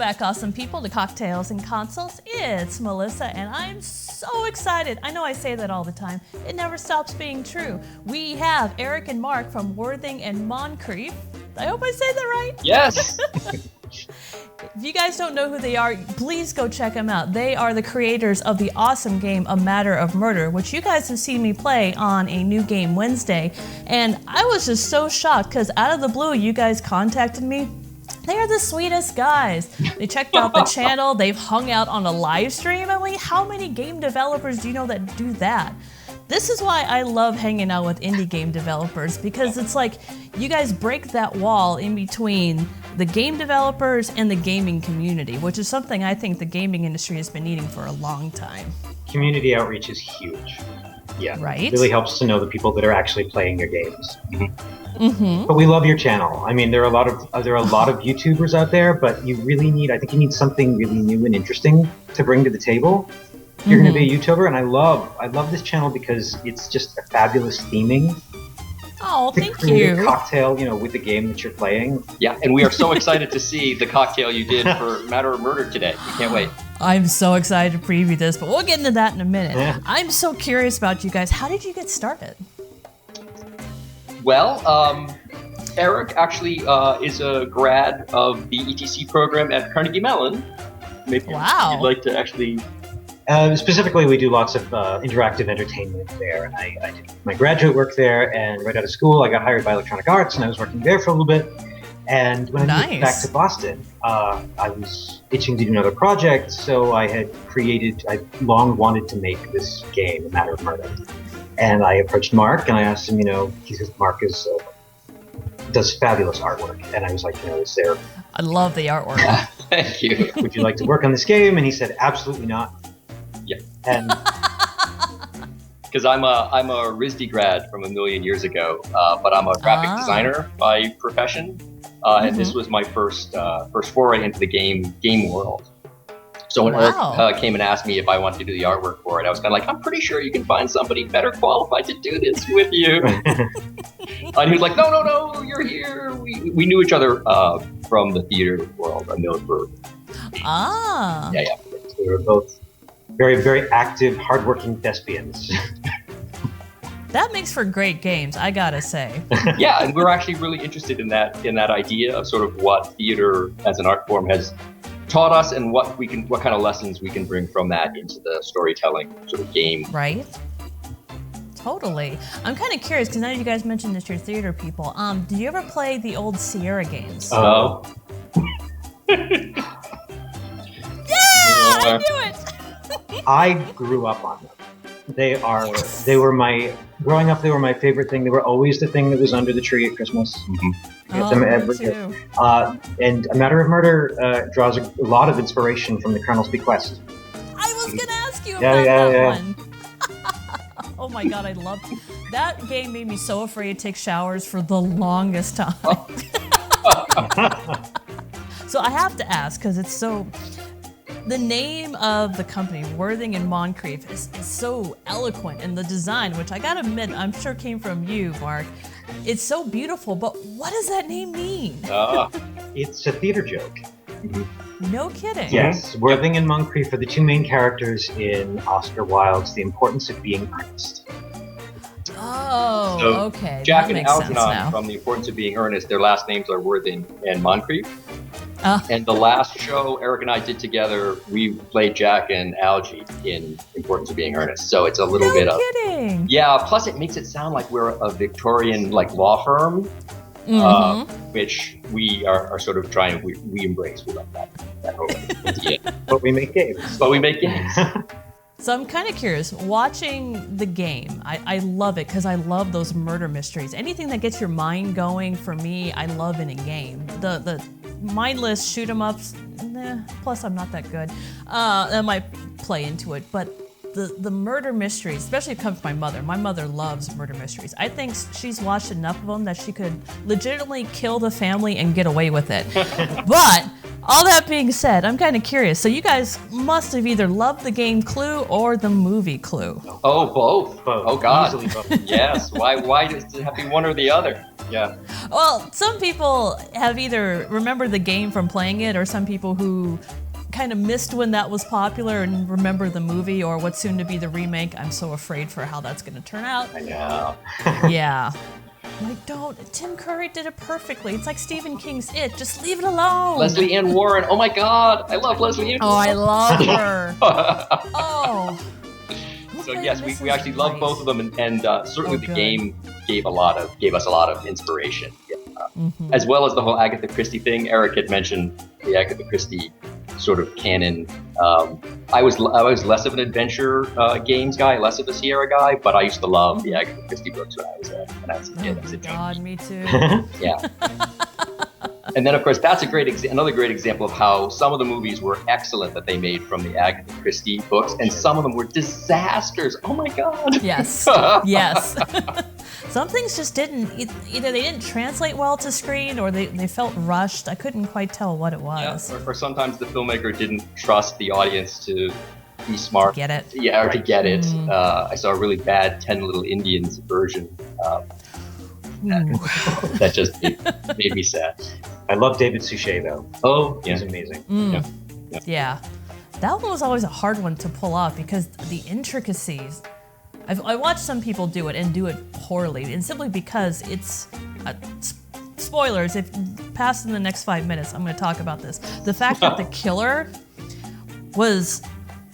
back, awesome people, to Cocktails and Consoles. It's Melissa, and I'm so excited. I know I say that all the time. It never stops being true. We have Eric and Mark from Worthing and Moncrief. I hope I say that right. Yes. If you guys don't know who they are, please go check them out. They are the creators of the awesome game A Matter of Murder, which you guys have seen me play on a New Game Wednesday. And I was just so shocked because out of the blue, you guys contacted me. They are the sweetest guys. They checked out the channel. They've hung out on a live stream. I mean, how many game developers do you know that do that? This is why I love hanging out with indie game developers, because it's like you guys break that wall in between the game developers and the gaming community, which is something I think the gaming industry has been needing for a long time. Community outreach is huge. Yeah, right? It really helps to know the people that are actually playing your games. Mm-hmm. But we love your channel. I mean, there are a lot of YouTubers out there, but you really need, I think you need something really new and interesting to bring to the table. If you're going to be a YouTuber, and I love this channel because it's just a fabulous theming. Oh, to thank create you. A cocktail, with the game that you're playing. Yeah, and we are so excited to see the cocktail you did for Matter of Murder today. We can't wait. I'm so excited to preview this, but we'll get into that in a minute. Yeah. I'm so curious about you guys. How did you get started? Well, Eric actually is a grad of the ETC program at Carnegie Mellon. Maybe Wow. you'd like to actually... Specifically, we do lots of interactive entertainment there, and I did my graduate work there, and right out of school, I got hired by Electronic Arts, and I was working there for a little bit. And when I moved back to Boston, I was itching to do another project, so I long wanted to make this game, A Matter of Murder. And I approached Mark, and I asked him, because Mark does fabulous artwork, and I was like, is there... I love the artwork. Thank you. Would you like to work on this game? And he said, absolutely not. Yeah. And because I'm a RISD grad from a million years ago, but I'm a graphic designer by profession, and this was my first foray into the game world. So when Eric came and asked me if I wanted to do the artwork for it, I was kind of like, I'm pretty sure you can find somebody better qualified to do this with you. And he was like, no, you're here. We knew each other from the theater world. I know for Ah. Yeah. We were both very, very active, hardworking thespians. That makes for great games, I gotta say. Yeah, and we're actually really interested in that idea of sort of what theater as an art form has taught us, and what kind of lessons we can bring from that into the storytelling sort of game. Right? Totally. I'm kind of curious, because now you guys mentioned that you're theater people. Did you ever play the old Sierra games? Oh. Yeah, I knew it! I grew up on them. Growing up, they were my favorite thing. They were always the thing that was under the tree at Christmas. Get them every year. And A Matter of Murder draws a lot of inspiration from the Colonel's Bequest. I was going to ask you about that one. Oh my God, I loved that game. Made me so afraid to take showers for the longest time. So I have to ask, because it's so... The name of the company, Worthing and Moncrief, is so eloquent, and the design, which I gotta admit, I'm sure came from you, Mark. It's so beautiful, but what does that name mean? It's a theater joke. No kidding. Yes, Worthing and Moncrief are the two main characters in Oscar Wilde's The Importance of Being Earnest. Oh, so okay. Jack that and makes sense now. Algernon from The Importance of Being Earnest, their last names are Worthing and Moncrief. And the last show Eric and I did together, we played Jack and Algie in Importance of Being Earnest. So it's a little bit of... kidding. Yeah, plus it makes it sound like we're a Victorian law firm, which we are sort of trying, we embrace. We love that whole idea. But we make games. So I'm kind of curious, watching the game, I love it because I love those murder mysteries. Anything that gets your mind going, for me, I love in a game. The mindless shoot 'em ups, plus I'm not that good. That might play into it, but the murder mysteries, especially if it comes from my mother. My mother loves murder mysteries. I think she's watched enough of them that she could legitimately kill the family and get away with it. But all that being said, I'm kind of curious. So you guys must have either loved the game Clue or the movie Clue. Oh, both. Both. Oh, God. Easily both. Yes. Why does it have to be one or the other? Yeah. Well, some people have either remembered the game from playing it, or some people who kind of missed when that was popular and remember the movie or what's soon to be the remake. I'm so afraid for how that's going to turn out. I know. Yeah. Like, don't. Tim Curry did it perfectly. It's like Stephen King's It. Just leave it alone. Leslie Ann Warren. Oh my God. I love Leslie Ann Oh, I love her. Oh. So yes, we actually love both of them, and certainly the game gave us a lot of inspiration, as well as the whole Agatha Christie thing. Eric had mentioned the Agatha Christie sort of canon. I was less of an adventure games guy, less of a Sierra guy, but I used to love the Agatha Christie books when I was a kid. Oh God, me too. Yeah. And then, of course, that's another great example of how some of the movies were excellent that they made from the Agatha Christie books, and some of them were disasters. Oh my God. Yes. Yes. Some things just didn't, either they didn't translate well to screen or they felt rushed. I couldn't quite tell what it was. Yeah, or sometimes the filmmaker didn't trust the audience to be smart. Get it. Yeah, or to get it. I saw a really bad 10 Little Indians version. That just made me sad. I love David Suchet, though. Oh, he's amazing. Yeah. That one was always a hard one to pull off because the intricacies. I watched some people do it and do it poorly, and simply because it's spoilers. If past in the next 5 minutes, I'm going to talk about this. The fact that the killer was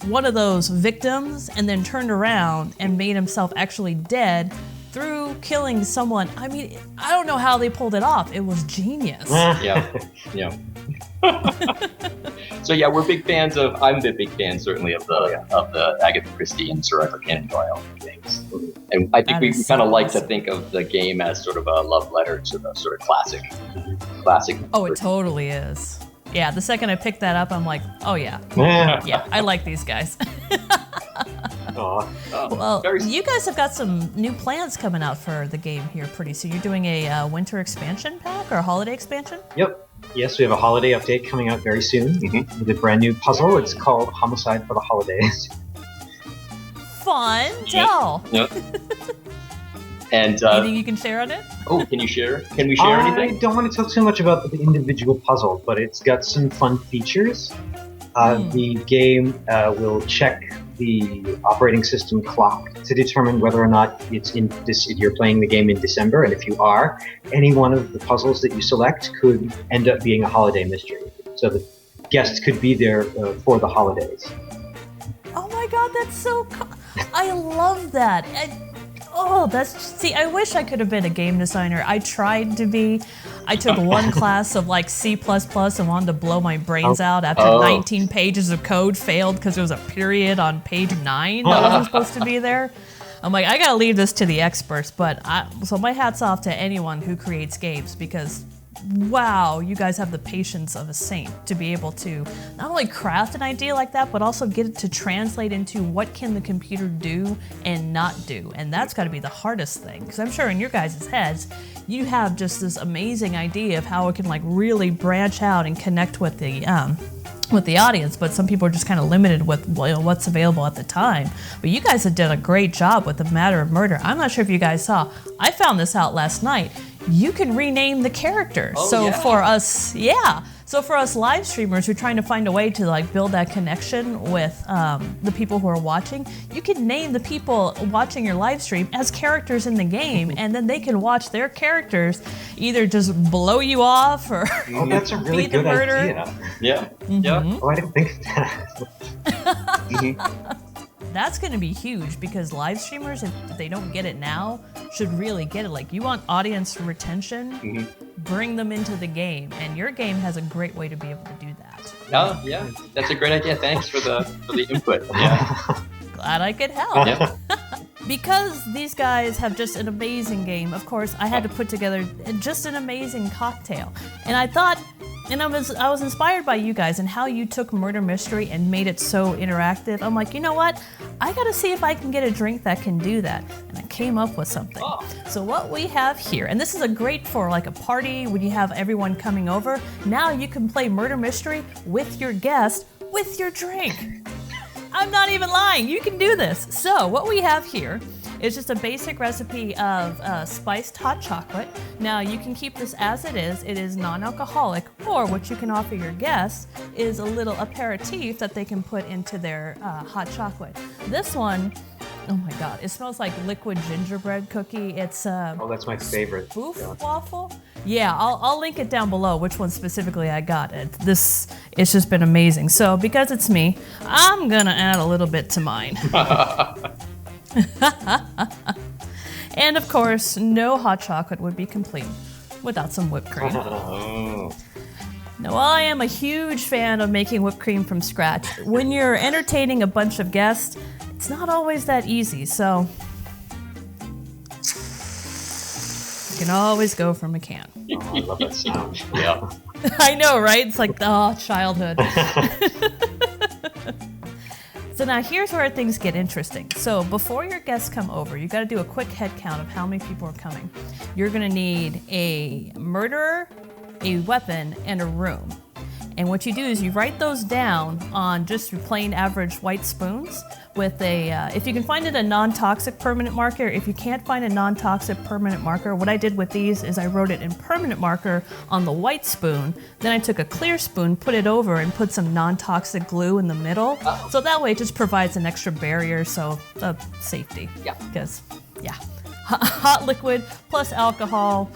one of those victims and then turned around and made himself actually dead through killing someone. I mean, I don't know how they pulled it off. It was genius. Yeah. So yeah, we're big fans of. I'm a big fan, certainly, of the Agatha Christie and Sir Arthur Conan Doyle games. And I think we kind of like to think of the game as sort of a love letter to the sort of classic. Oh, it totally is. Yeah, the second I picked that up, I'm like, oh yeah, I like these guys. Well, you guys have got some new plans coming out for the game here pretty soon. You're doing a winter expansion pack or a holiday expansion? Yep. Yes, we have a holiday update coming out very soon with a brand new puzzle. It's called Homicide for the Holidays. Fun. Tell. Yep. And anything you can share on it? Oh, can you share? Can we share anything? I don't want to talk too much about the individual puzzle, but it's got some fun features. The game will check the operating system clock to determine whether or not you're playing the game in December, and if you are, any one of the puzzles that you select could end up being a holiday mystery. So the guests could be there for the holidays. Oh my God, that's so I love that. I wish I could have been a game designer. I tried to be. I took one class of like C++ and wanted to blow my brains out after 19 pages of code failed because there was a period on page 9 that wasn't supposed to be there. I'm like, I gotta leave this to the experts, so my hat's off to anyone who creates games because wow, you guys have the patience of a saint to be able to not only craft an idea like that, but also get it to translate into what can the computer do and not do. And that's got to be the hardest thing, because I'm sure in your guys' heads, you have just this amazing idea of how it can like really branch out and connect with the audience, but some people are just kind of limited with what's available at the time. But you guys have done a great job with The Matter of Murder. I'm not sure if you guys saw, I found this out last night. You can rename the characters. For us live streamers who are trying to find a way to like build that connection with the people who are watching, you can name the people watching your live stream as characters in the game, and then they can watch their characters either just blow you off or that's a really good idea. Yeah. Oh, I didn't think of that. That's going to be huge because live streamers, if they don't get it now, should really get it. Like, you want audience retention, bring them into the game, and your game has a great way to be able to do that. Oh, yeah, that's a great idea. Thanks for the input. Yeah. Glad I could help. Yeah. Because these guys have just an amazing game, of course, I had to put together just an amazing cocktail. And I thought, I was inspired by you guys and how you took murder mystery and made it so interactive. I'm like, you know what? I gotta see if I can get a drink that can do that. And I came up with something. So what we have here, and this is a great for like a party when you have everyone coming over. Now you can play murder mystery with your guest with your drink. I'm not even lying. You can do this. So what we have here It's just a basic recipe of spiced hot chocolate. Now you can keep this as it is. It is non-alcoholic, or what you can offer your guests is a little aperitif that they can put into their hot chocolate. This one, oh my God, it smells like liquid gingerbread cookie. It's oh, that's my favorite. Stoopwaffle? Yeah, I'll link it down below which one specifically I got. It's just been amazing. So because it's me, I'm gonna add a little bit to mine. And of course, no hot chocolate would be complete without some whipped cream. Now, I am a huge fan of making whipped cream from scratch. When you're entertaining a bunch of guests, it's not always that easy, so you can always go from a can. Oh, I love that sound. Yeah. I know, right? It's like, oh, childhood. So now here's where things get interesting. So before your guests come over, you got to do a quick head count of how many people are coming. You're going to need a murderer, a weapon, and a room. And what you do is you write those down on just plain average white spoons with if you can find it, a non-toxic permanent marker. If you can't find a non-toxic permanent marker, what I did with these is I wrote it in permanent marker on the white spoon. Then I took a clear spoon, put it over, and put some non-toxic glue in the middle. So that way it just provides an extra barrier, so safety. Yeah. Because, yeah, hot liquid plus alcohol.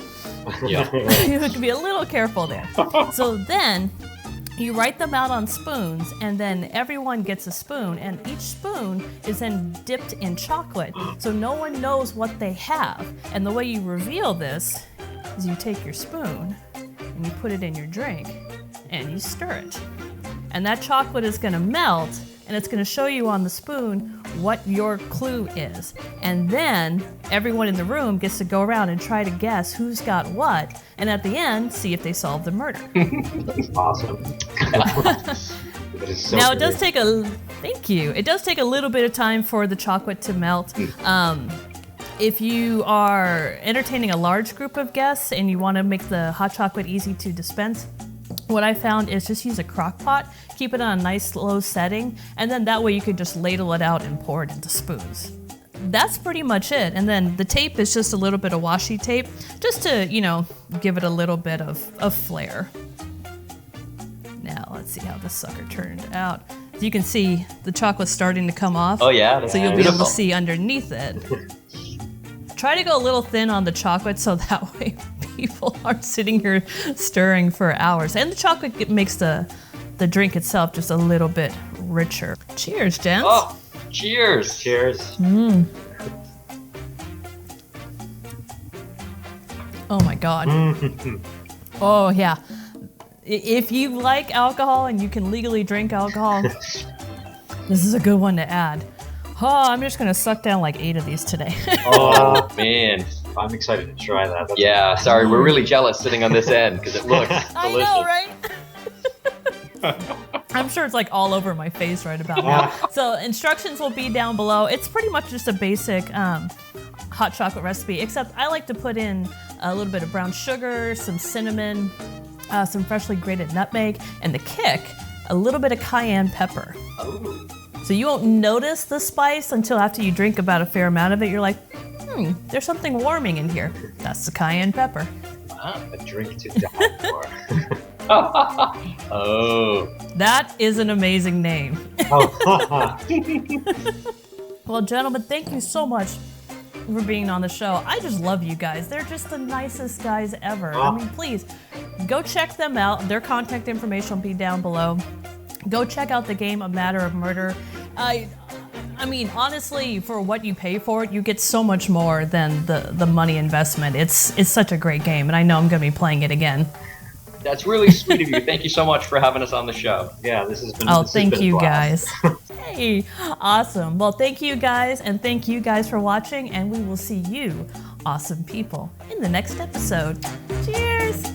Yeah. You have to be a little careful there. So then you write them out on spoons, and then everyone gets a spoon, and each spoon is then dipped in chocolate, so no one knows what they have. And the way you reveal this is you take your spoon and you put it in your drink and you stir it. And that chocolate is gonna melt, and it's gonna show you on the spoon what your clue is. And then everyone in the room gets to go around and try to guess who's got what, and at the end, see if they solve the murder. That's awesome. That is so Now great. it does take thank you. It does take a little bit of time for the chocolate to melt. If you are entertaining a large group of guests and you want to make the hot chocolate easy to dispense, what I found is just use a crock pot, keep it on a nice low setting, and then that way you could just ladle it out and pour it into spoons. That's pretty much it. And then the tape is just a little bit of washi tape, just to, give it a little bit of flair. Now let's see how this sucker turned out. As you can see, the chocolate's starting to come off. Oh yeah. So you'll be able to see underneath it. Try to go a little thin on the chocolate so that way people aren't sitting here stirring for hours. And the chocolate makes the drink itself just a little bit richer. Cheers, gents. Oh, cheers. Cheers. Oh my God. Oh yeah. If you like alcohol and you can legally drink alcohol, this is a good one to add. Oh, I'm just gonna suck down like 8 of these today. Oh man. I'm excited to try that. Yeah, sorry, we're really jealous sitting on this end because it looks delicious. I know, right? I'm sure it's like all over my face right about now. So instructions will be down below. It's pretty much just a basic hot chocolate recipe, except I like to put in a little bit of brown sugar, some cinnamon, some freshly grated nutmeg, and the kick, a little bit of cayenne pepper. Oh. So you won't notice the spice until after you drink about a fair amount of it. You're like, there's something warming in here. That's the cayenne pepper. A drink to die for. Oh. That is an amazing name. Oh. Well, gentlemen, thank you so much for being on the show. I just love you guys. They're just the nicest guys ever. I mean, please, go check them out. Their contact information will be down below. Go check out the game A Matter of Murder. I mean, honestly, for what you pay for it, you get so much more than the money investment. It's such a great game, and I know I'm going to be playing it again. That's really sweet of you. Thank you so much for having us on the show. Yeah, this has been. Thank you guys. Hey, awesome. Well, thank you guys, and thank you guys for watching, and we will see you, awesome people, in the next episode. Cheers.